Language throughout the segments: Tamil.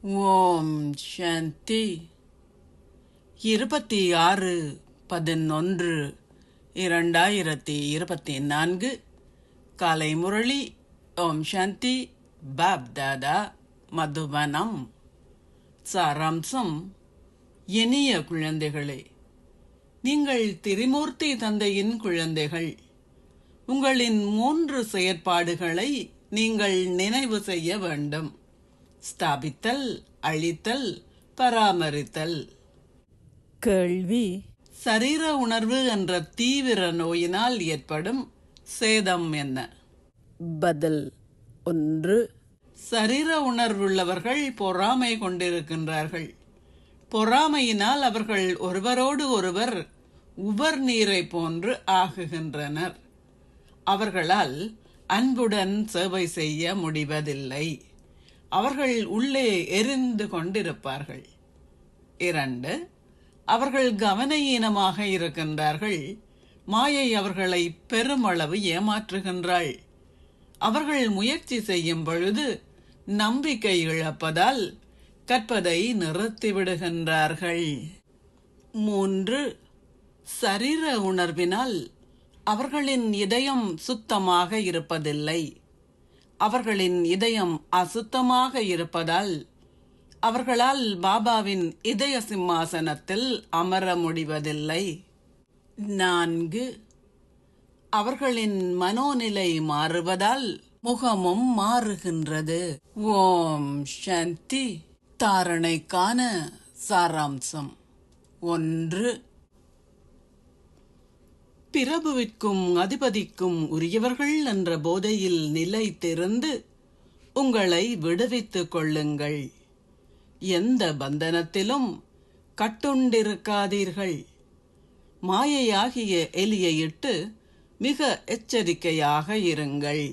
ஓம் சாந்தி. 26/11/2024 காலை முரளி. ஓம் சாந்தி. பாப் தாதா, மதுவனம். சாராம்சம்: இனிய குழந்தைகளே, நீங்கள் திரிமூர்த்தி தந்தையின் குழந்தைகள். உங்களின் 3 செயற்பாடுகளை நீங்கள் நினைவு செய்ய வேண்டும்: ஸ்தாபித்தல், அழித்தல், பராமரித்தல். கேள்வி: சரீர உணர்வு என்ற தீவிர நோயினால் ஏற்படும் சேதம் என்ன? பதில்: 1. சரீர உணர்வுள்ளவர்கள் பொறாமை கொண்டிருக்கின்றார்கள். பொறாமையினால் அவர்கள் ஒருவரோடு ஒருவர் உவர் நீரை போன்று ஆகுகின்றனர். அவர்களால் அன்புடன் சேவை செய்ய முடிவதில்லை. அவர்கள் உள்ளே எரிந்து கொண்டிருப்பார்கள். 2. அவர்கள் கவனயீனமாக இருக்கின்றார்கள். மாயை அவர்களை பெருமளவு ஏமாற்றுகின்றாள். அவர்கள் முயற்சி செய்யும் பொழுது நம்பிக்கை இழப்பதால் கற்பதை நிறுத்திவிடுகின்றார்கள். 3. சரீர உணர்வினால் அவர்களின் இதயம் சுத்தமாக இருப்பதில்லை. அவர்களின் இதயம் அசுத்தமாக இருப்பதால் அவர்களால் பாபாவின் இதய சிம்மாசனத்தில் அமர முடிவதில்லை. 4. அவர்களின் மனோநிலை மாறுவதால் முகமும் மாறுகின்றது. ஓம் சாந்தி. தாரணைக்கான சாராம்சம்: 1. பிரபுவிற்கும் அதிபதிக்கும் உரியவர்கள் என்ற போதையில் நிலைத்திருந்து உங்களை விடுவித்துக் கொள்ளுங்கள். எந்த பந்தனத்திலும் கட்டுண்டிருக்காதீர்கள். மாயையாகிய எலியையிட்டு மிக எச்சரிக்கையாக இருங்கள்.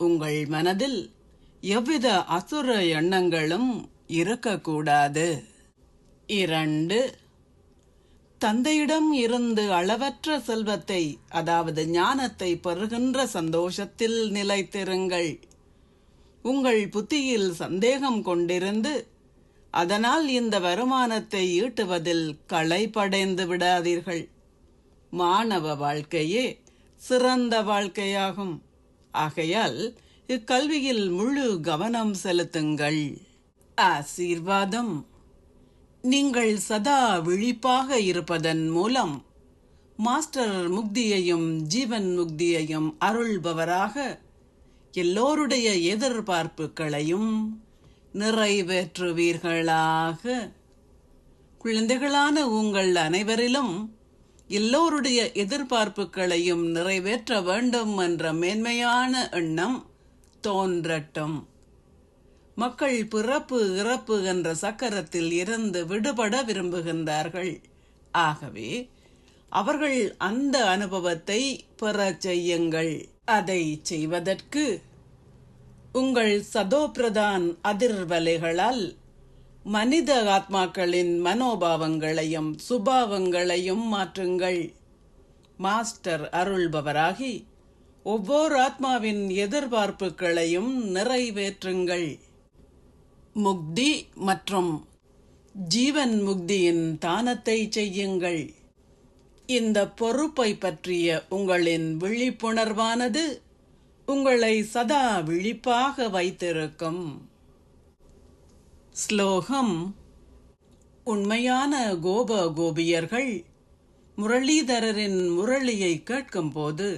உங்கள் மனதில் எவ்வித அசுர எண்ணங்களும் இருக்கக்கூடாது. 2. தந்தையிடம் இருந்து அளவற்ற செல்வத்தை, அதாவது ஞானத்தை பெறுகின்ற சந்தோஷத்தில் நிலைத்திருங்கள். உங்கள் புத்தியில் சந்தேகம் கொண்டிருந்து அதனால் இந்த வருமானத்தை ஈட்டுவதில் களைப்படைந்து விடாதீர்கள். மாணவ வாழ்க்கையே சிறந்த வாழ்க்கையாகும். ஆகையால் இக்கல்வியில் முழு கவனம் செலுத்துங்கள். ஆசீர்வாதம்: நீங்கள் சதா விழிப்பாக இருப்பதன் மூலம் மாஸ்டர் முக்தியையும் ஜீவன் முக்தியையும் அருள்பவராக எல்லோருடைய எதிர்பார்ப்புகளையும் நிறைவேற்றுவீர்களாக. குழந்தைகளான உங்கள் அனைவரிலும் எல்லோருடைய எதிர்பார்ப்புகளையும் நிறைவேற்ற வேண்டும் என்ற மேன்மையான எண்ணம் தோன்றட்டும். மக்கள் பிறப்பு இறப்பு என்ற சக்கரத்தில் இருந்து விடுபட விரும்புகின்றார்கள். ஆகவே அவர்கள் அந்த அனுபவத்தை பெறச் செய்யுங்கள். அதை செய்வதற்கு உங்கள் சதோபிரதான் அதிர்வலைகளால் மனித ஆத்மாக்களின் மனோபாவங்களையும் சுபாவங்களையும் மாற்றுங்கள். மாஸ்டர் அருள்பவராகி ஒவ்வொரு ஆத்மாவின் எதிர்பார்ப்புகளையும் நிறைவேற்றுங்கள். முக்தி மற்றும் ஜீவன் முக்தியின் தானத்தை செய்யுங்கள். இந்த பொறுப்பை பற்றிய உங்களின் விழிப்புணர்வானது உங்களை சதா விழிப்பாக வைத்திருக்கும். ஸ்லோகம்: உண்மையான கோப கோபியர்கள் முரளிதரரின் முரளியை கேட்கும்போது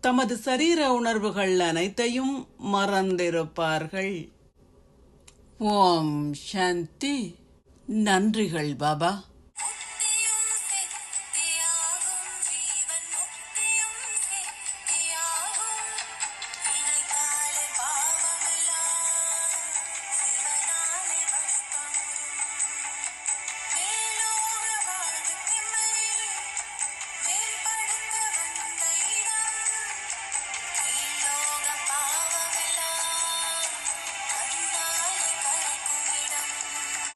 தமது சரீர உணர்வுகள் அனைத்தையும் மறந்திருப்பார்கள். ஓம் சாந்தி. நன்றிகள் பாபா.